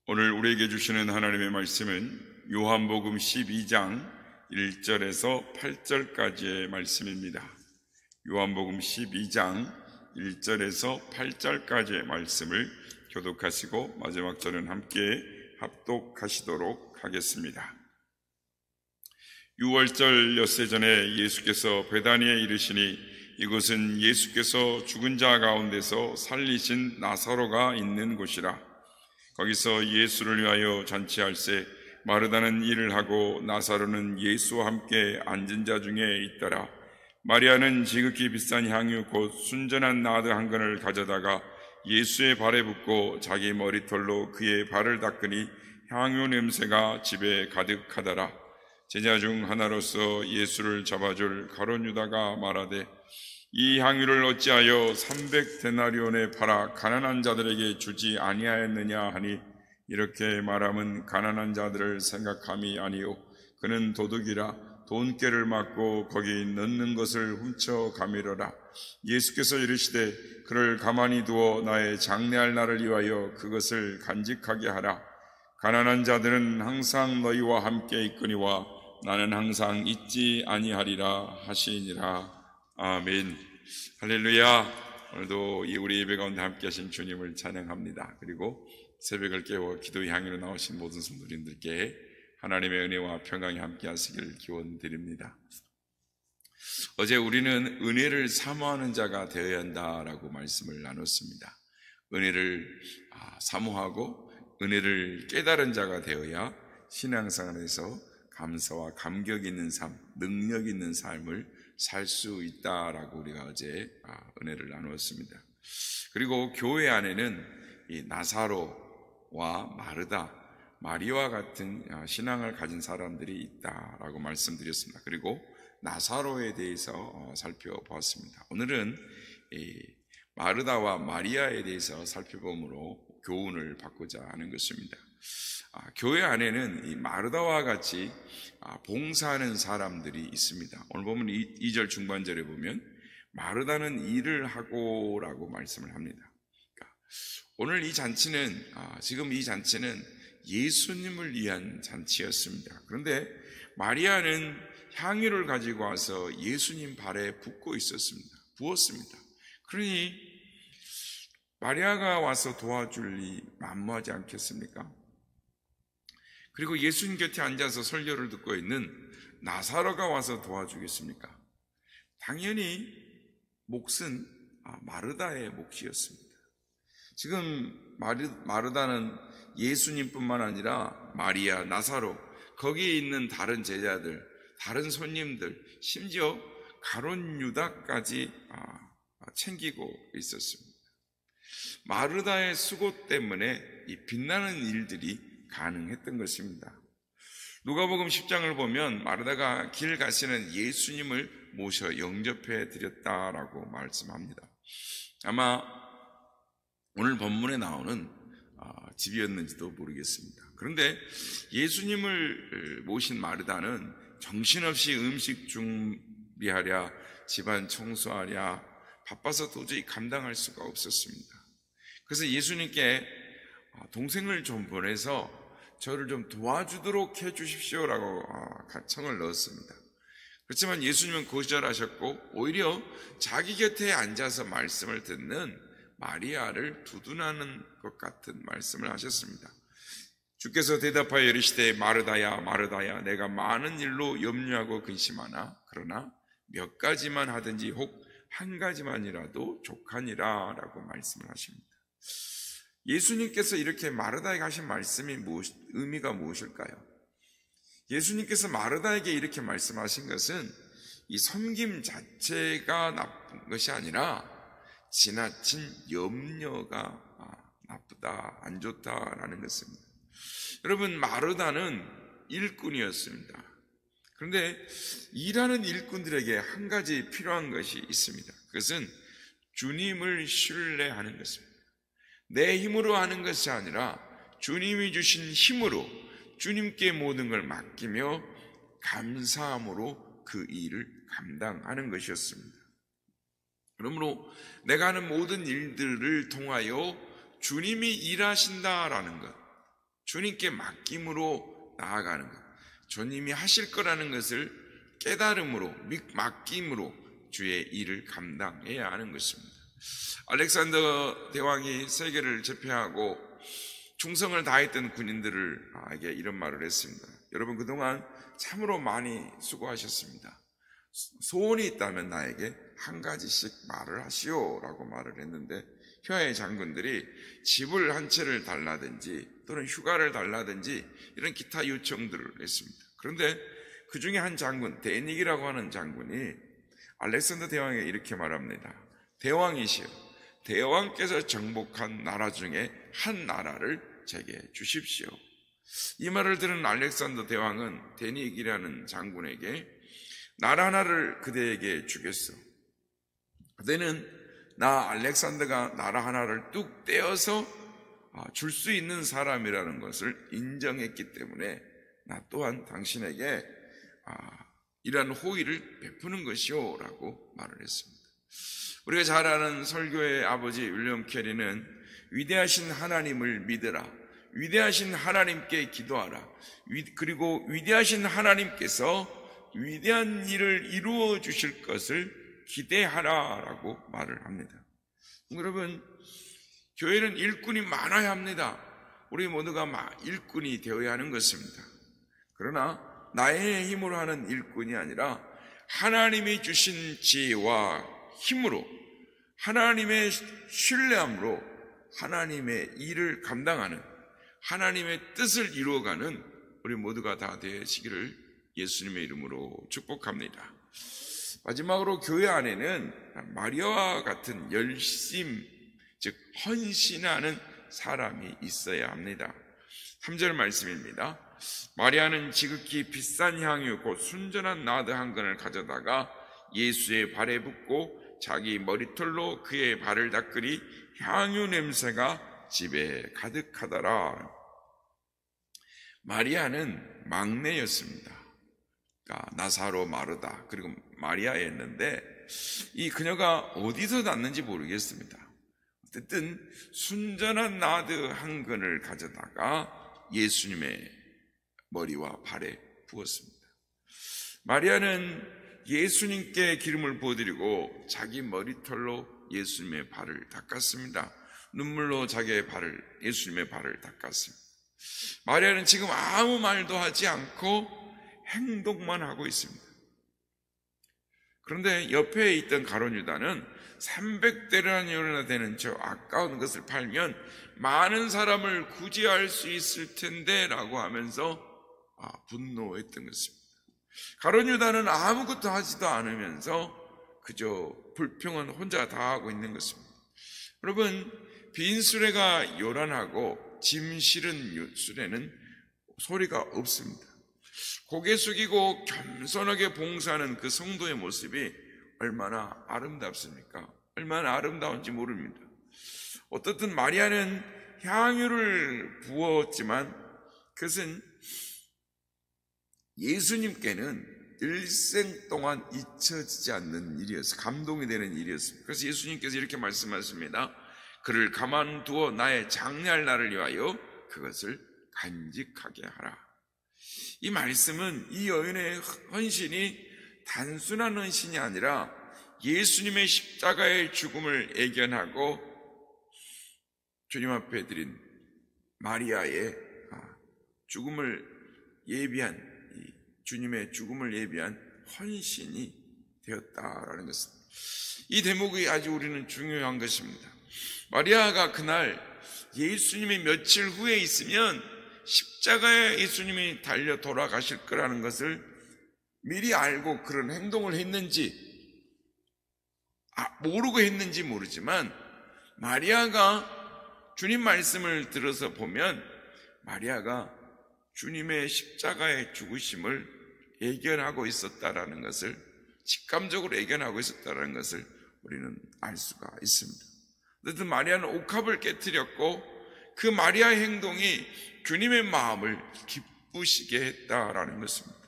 오늘 우리에게 주시는 하나님의 말씀은 요한복음 12장 1절에서 8절까지의 말씀입니다. 요한복음 12장 1절에서 8절까지의 말씀을 교독하시고 마지막 절은 함께 합독하시도록 하겠습니다. 6월절 엿새 전에 예수께서 베다니에 이르시니 이곳은 예수께서 죽은 자 가운데서 살리신 나사로가 있는 곳이라. 거기서 예수를 위하여 잔치할새 마르다는 일을 하고 나사로는 예수와 함께 앉은 자 중에 있더라. 마리아는 지극히 비싼 향유 곧 순전한 나드 한 근을 가져다가 예수의 발에 붓고 자기 머리털로 그의 발을 닦으니 향유 냄새가 집에 가득하더라. 제자 중 하나로서 예수를 잡아줄 가룟 유다가 말하되 이 향유를 어찌하여 300데나리온에 팔아 가난한 자들에게 주지 아니하였느냐 하니 이렇게 말함은 가난한 자들을 생각함이 아니요 그는 도둑이라 돈깨를 맞고 거기 넣는 것을 훔쳐 가미러라. 예수께서 이르시되 그를 가만히 두어 나의 장례할 날을 위하여 그것을 간직하게 하라. 가난한 자들은 항상 너희와 함께 있거니와 나는 항상 있지 아니하리라 하시니라. 아멘. 할렐루야. 오늘도 우리 예배 가운데 함께 하신 주님을 찬양합니다. 그리고 새벽을 깨워 기도의 향유로 나오신 모든 성도님들께 하나님의 은혜와 평강이 함께 하시길 기원드립니다. 어제 우리는 은혜를 사모하는 자가 되어야 한다라고 말씀을 나눴습니다. 은혜를 사모하고 은혜를 깨달은 자가 되어야 신앙생활에서 감사와 감격 있는 삶, 능력 있는 삶을 살 수 있다라고 우리가 어제 은혜를 나누었습니다. 그리고 교회 안에는 이 나사로와 마르다, 마리아와 같은 신앙을 가진 사람들이 있다라고 말씀드렸습니다. 그리고 나사로에 대해서 살펴보았습니다. 오늘은 이 마르다와 마리아에 대해서 살펴봄으로 교훈을 받고자 하는 것입니다. 교회 안에는 이 마르다와 같이 봉사하는 사람들이 있습니다. 오늘 보면 2절 중반절에 보면 마르다는 일을 하고 라고 말씀을 합니다. 그러니까 오늘 이 잔치는 지금 이 잔치는 예수님을 위한 잔치였습니다. 그런데 마리아는 향유를 가지고 와서 예수님 발에 붓고 있었습니다. 부었습니다. 그러니 마리아가 와서 도와줄 리 만무하지 않겠습니까? 그리고 예수님 곁에 앉아서 설교를 듣고 있는 나사로가 와서 도와주겠습니까? 당연히 몫은 마르다의 몫이었습니다. 지금 마르다는 예수님뿐만 아니라 마리아, 나사로, 거기에 있는 다른 제자들, 다른 손님들, 심지어 가룟 유다까지 챙기고 있었습니다. 마르다의 수고 때문에 이 빛나는 일들이 가능했던 것입니다. 누가복음 10장을 보면 마르다가 길 가시는 예수님을 모셔 영접해 드렸다라고 말씀합니다. 아마 오늘 본문에 나오는 집이었는지도 모르겠습니다. 그런데 예수님을 모신 마르다는 정신없이 음식 준비하랴, 집안 청소하랴, 바빠서 도저히 감당할 수가 없었습니다. 그래서 예수님께 동생을 좀 보내서 저를 좀 도와주도록 해 주십시오라고 청을 넣었습니다. 그렇지만 예수님은 거절하셨고 오히려 자기 곁에 앉아서 말씀을 듣는 마리아를 두둔하는 것 같은 말씀을 하셨습니다. 주께서 대답하여 이르시되 마르다야 마르다야 내가 많은 일로 염려하고 근심하나 그러나 몇 가지만 하든지 혹 한 가지만이라도 족하니라 라고 말씀을 하십니다. 예수님께서 이렇게 마르다에게 하신 말씀이 의미가 무엇일까요? 예수님께서 마르다에게 이렇게 말씀하신 것은 이 섬김 자체가 나쁜 것이 아니라 지나친 염려가 나쁘다, 안 좋다라는 것입니다. 여러분, 마르다는 일꾼이었습니다. 그런데 일하는 일꾼들에게 한 가지 필요한 것이 있습니다. 그것은 주님을 신뢰하는 것입니다. 내 힘으로 하는 것이 아니라 주님이 주신 힘으로 주님께 모든 걸 맡기며 감사함으로 그 일을 감당하는 것이었습니다. 그러므로 내가 하는 모든 일들을 통하여 주님이 일하신다라는 것, 주님께 맡김으로 나아가는 것, 주님이 하실 거라는 것을 깨달음으로, 맡김으로 주의 일을 감당해야 하는 것입니다. 알렉산더 대왕이 세계를 제패하고 충성을 다했던 군인들에게 이런 말을 했습니다. 여러분, 그동안 참으로 많이 수고하셨습니다. 소원이 있다면 나에게 한 가지씩 말을 하시오 라고 말을 했는데, 휘하의 장군들이 집을 한 채를 달라든지 또는 휴가를 달라든지 이런 기타 요청들을 했습니다. 그런데 그 중에 한 장군, 데닉이라고 하는 장군이 알렉산더 대왕에게 이렇게 말합니다. 대왕이시여, 대왕께서 정복한 나라 중에 한 나라를 제게 주십시오. 이 말을 들은 알렉산더 대왕은 데닉이라는 장군에게 나라 하나를 그대에게 주겠소. 그대는 나 알렉산더가 나라 하나를 뚝 떼어서 줄 수 있는 사람이라는 것을 인정했기 때문에 나 또한 당신에게 이러한 호의를 베푸는 것이오 라고 말을 했습니다. 우리가 잘 아는 설교의 아버지 윌리엄 캐리는 위대하신 하나님을 믿으라, 위대하신 하나님께 기도하라, 그리고 위대하신 하나님께서 위대한 일을 이루어 주실 것을 기대하라 라고 말을 합니다. 여러분, 교회는 일꾼이 많아야 합니다. 우리 모두가 일꾼이 되어야 하는 것입니다. 그러나 나의 힘으로 하는 일꾼이 아니라 하나님이 주신 지혜와 힘으로, 하나님의 신뢰함으로 하나님의 일을 감당하는, 하나님의 뜻을 이루어가는 우리 모두가 다 되시기를 예수님의 이름으로 축복합니다. 마지막으로 교회 안에는 마리아와 같은 열심, 즉 헌신하는 사람이 있어야 합니다. 3절 말씀입니다. 마리아는 지극히 비싼 향유 곧 순전한 나드 한 근을 가져다가 예수의 발에 붓고 자기 머리털로 그의 발을 닦으니 향유 냄새가 집에 가득하더라. 마리아는 막내였습니다. 나사로, 마르다, 그리고 마리아였는데 이 그녀가 어디서 났는지 모르겠습니다. 어쨌든 순전한 나드 한 근을 가져다가 예수님의 머리와 발에 부었습니다. 마리아는 예수님께 기름을 부어드리고 자기 머리털로 예수님의 발을 닦았습니다. 눈물로 자기의 발을, 예수님의 발을 닦았습니다. 마리아는 지금 아무 말도 하지 않고 행동만 하고 있습니다. 그런데 옆에 있던 가룟 유다는 300데나리온이나 되는 저 아까운 것을 팔면 많은 사람을 구제할 수 있을 텐데 라고 하면서 분노했던 것입니다. 가룟 유다는 아무것도 하지도 않으면서 그저 불평은 혼자 다 하고 있는 것입니다. 여러분, 빈 수레가 요란하고 짐 실은 수레는 소리가 없습니다. 고개 숙이고 겸손하게 봉사하는 그 성도의 모습이 얼마나 아름답습니까? 얼마나 아름다운지 모릅니다. 어떻든 마리아는 향유를 부었지만 그것은 예수님께는 일생 동안 잊혀지지 않는 일이었어요. 감동이 되는 일이었습니다. 그래서 예수님께서 이렇게 말씀하십니다. 그를 가만두어 나의 장례할 날을 위하여 그것을 간직하게 하라. 이 말씀은 이 여인의 헌신이 단순한 헌신이 아니라 예수님의 십자가의 죽음을 애견하고 주님 앞에 드린 마리아의 죽음을 예비한, 주님의 죽음을 예비한 헌신이 되었다라는 것입니다. 이 대목이 아주 우리는 중요한 것입니다. 마리아가 그날 예수님이 며칠 후에 있으면 십자가에 예수님이 달려 돌아가실 거라는 것을 미리 알고 그런 행동을 했는지 모르고 했는지 모르지만 마리아가 주님 말씀을 들어서 보면 마리아가 주님의 십자가의 죽으심을 예견하고 있었다라는 것을, 직감적으로 예견하고 있었다라는 것을 우리는 알 수가 있습니다. 어쨌든 마리아는 옥합을 깨뜨렸고 그 마리아의 행동이 주님의 마음을 기쁘시게 했다라는 것입니다.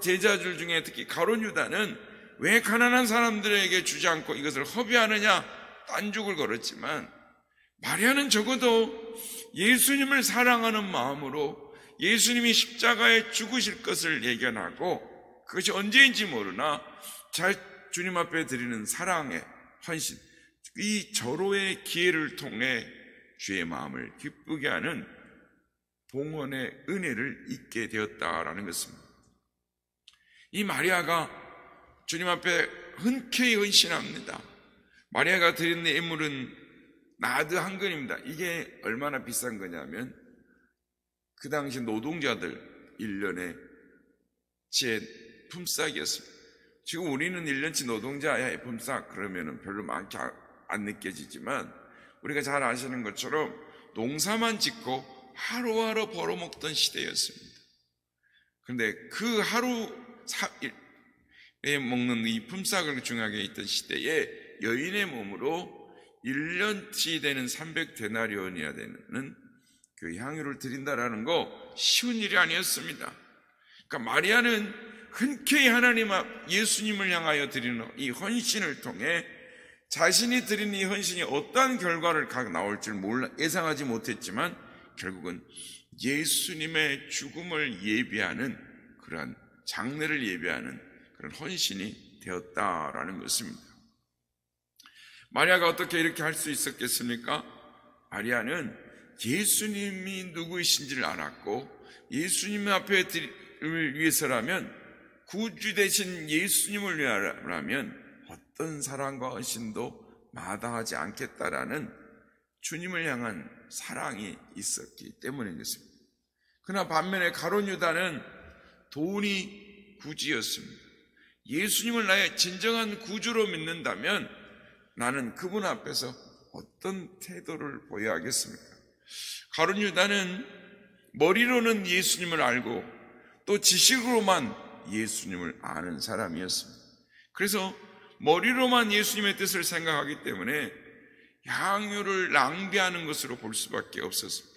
제자들 중에 특히 가룟 유다는 왜 가난한 사람들에게 주지 않고 이것을 허비하느냐 딴죽을 걸었지만 마리아는 적어도 예수님을 사랑하는 마음으로 예수님이 십자가에 죽으실 것을 예견하고 그것이 언제인지 모르나 주님 앞에 드리는 사랑의 헌신, 이 절호의 기회를 통해 주의 마음을 기쁘게 하는 봉헌의 은혜를 잊게 되었다라는 것입니다. 이 마리아가 주님 앞에 흔쾌히 헌신합니다. 마리아가 드린 예물은 나드 한 근입니다. 이게 얼마나 비싼 거냐면 그 당시 노동자들 1년에 제 품삯이었습니다. 지금 우리는 1년치 노동자의 품삯 그러면 별로 많게 안 느껴지지만 우리가 잘 아시는 것처럼 농사만 짓고 하루하루 벌어먹던 시대였습니다. 그런데 그 하루에 먹는 이 품삯을 중요하게 있던 시대에 여인의 몸으로 1년치 되는 300데나리온이어야 되는 그 향유를 드린다라는 거 쉬운 일이 아니었습니다. 그러니까 마리아는 흔쾌히 하나님 앞 예수님을 향하여 드리는 이 헌신을 통해 자신이 드린 이 헌신이 어떠한 결과를 나올지 예상하지 못했지만 결국은 예수님의 죽음을 예비하는 그러한 장례를 예비하는 그런 헌신이 되었다라는 것입니다. 마리아가 어떻게 이렇게 할 수 있었겠습니까? 마리아는 예수님이 누구이신지를 알았고 예수님 앞에 위해서라면 구주 되신 예수님을 위하라면 어떤 사랑과 헌신도 마다하지 않겠다라는 주님을 향한 사랑이 있었기 때문인 것입니다. 그러나 반면에 가룟 유다는 돈이 구주였습니다. 예수님을 나의 진정한 구주로 믿는다면 나는 그분 앞에서 어떤 태도를 보여야 하겠습니까? 가룟 유다는 머리로는 예수님을 알고 또 지식으로만 예수님을 아는 사람이었습니다. 그래서 머리로만 예수님의 뜻을 생각하기 때문에 향유를 낭비하는 것으로 볼 수밖에 없었습니다.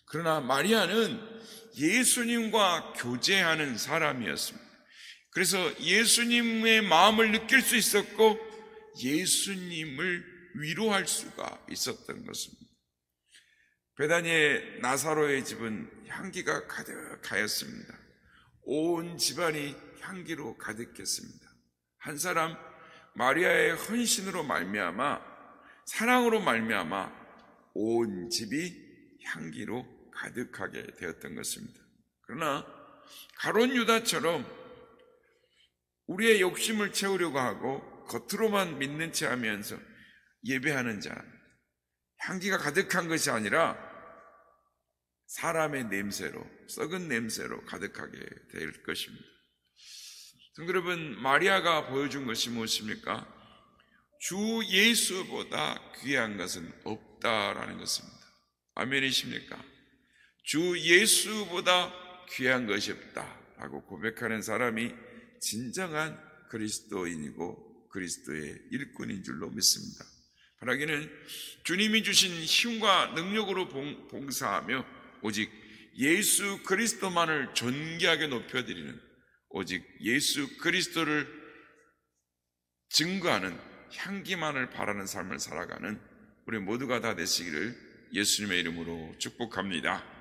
그러나 마리아는 예수님과 교제하는 사람이었습니다. 그래서 예수님의 마음을 느낄 수 있었고 예수님을 위로할 수가 있었던 것입니다. 베다니의 나사로의 집은 향기가 가득하였습니다. 온 집안이 향기로 가득했습니다. 한 사람 마리아의 헌신으로 말미암아 사랑으로 말미암아 온 집이 향기로 가득하게 되었던 것입니다. 그러나 가룟 유다처럼 우리의 욕심을 채우려고 하고 겉으로만 믿는 체 하면서 예배하는 자, 향기가 가득한 것이 아니라 사람의 냄새로, 썩은 냄새로 가득하게 될 것입니다. 여러분, 마리아가 보여준 것이 무엇입니까? 주 예수보다 귀한 것은 없다라는 것입니다. 아멘이십니까? 주 예수보다 귀한 것이 없다라고 고백하는 사람이 진정한 그리스도인이고 그리스도의 일꾼인 줄로 믿습니다. 바라기는 주님이 주신 힘과 능력으로 봉사하며 오직 예수 그리스도만을 존귀하게 높여드리는, 오직 예수 그리스도를 증거하는 향기만을 바라는 삶을 살아가는 우리 모두가 다 되시기를 예수님의 이름으로 축복합니다.